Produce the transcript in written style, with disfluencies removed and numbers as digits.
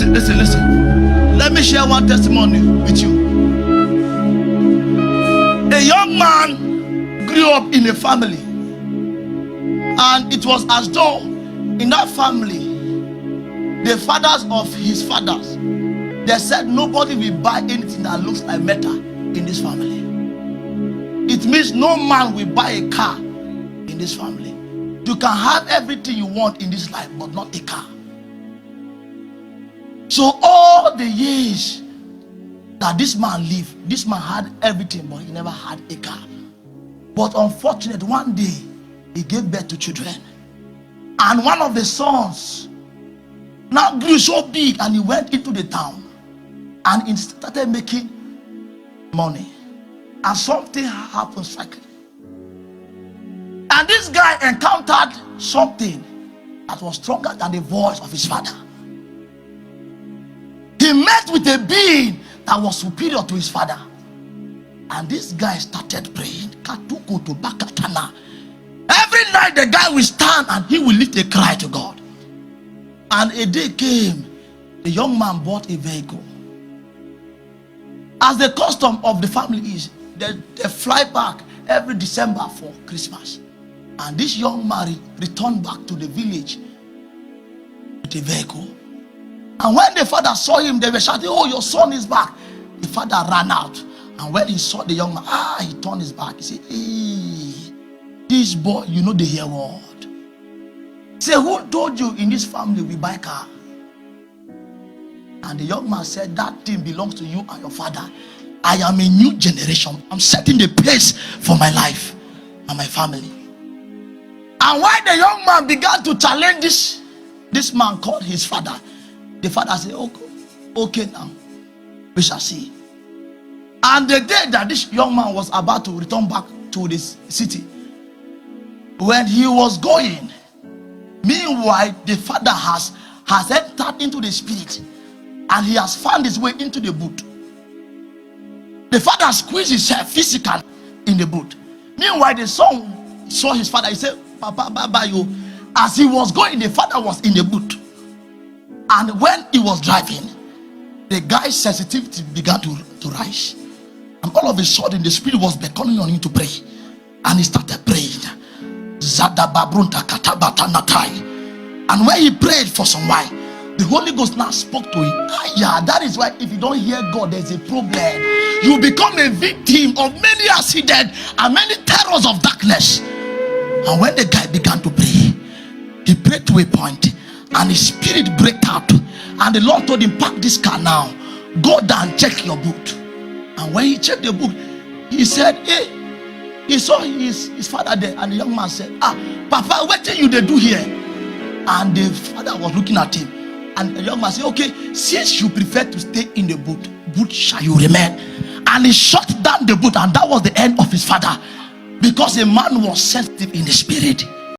Listen. Let me share one testimony with you. A young man grew up in a family, and it was as though in that family, the fathers of his fathers, they said nobody will buy anything that looks like metal in this family. It means no man will buy a car in this family. You can have everything you want in this life, but not a car. So all the years that this man lived, this man had everything, but he never had a car. But unfortunately, one day he gave birth to children, and one of the sons now grew so big, and he went into the town and he started making money, and something happened suddenly. And this guy encountered something that was stronger than the voice of his father. He met with a being that was superior to his father, and this guy started praying. Every night the guy will stand and he will lift a cry to God. And a day came, the young man bought a vehicle. As the custom of the family is, they fly back every December for Christmas. And this young man returned back to the village with a vehicle. And when the father saw him, they were shouting, "Oh, your son is back." The father ran out. And when he saw the young man, he turned his back. He said, "Hey, this boy, you know the hear word." Say, "Who told you in this family we buy car?" And the young man said, "That thing belongs to you and your father. I am a new generation. I'm setting the pace for my life and my family." And when the young man began to challenge this man called his father, the father said, okay now, we shall see. And the day that this young man was about to return back to this city, when he was going, meanwhile the father has entered into the spirit, and he has found his way into the boot. The father squeezed himself physically in the boot. Meanwhile the son saw his father. He said, "Papa, bye-bye you." As he was going, the father was in the boot. And when he was driving, the guy's sensitivity began to rise. And all of a sudden, the spirit was beckoning on him to pray. And he started praying. And when he prayed for some while, the Holy Ghost now spoke to him. That is why if you don't hear God, there's a problem. You become a victim of many accidents and many terrors of darkness. And when the guy began to pray, he prayed to a point, and his spirit broke out. And the Lord told him, "Park this car now. Go down, check your boot." And when he checked the boot, he said, "Hey," he saw his father there. And the young man said, "Papa, what did you do here?" And the father was looking at him. And the young man said, "Okay, since you prefer to stay in the boot shall you remain." And he shut down the boot, and that was the end of his father, because a man was sensitive in the spirit.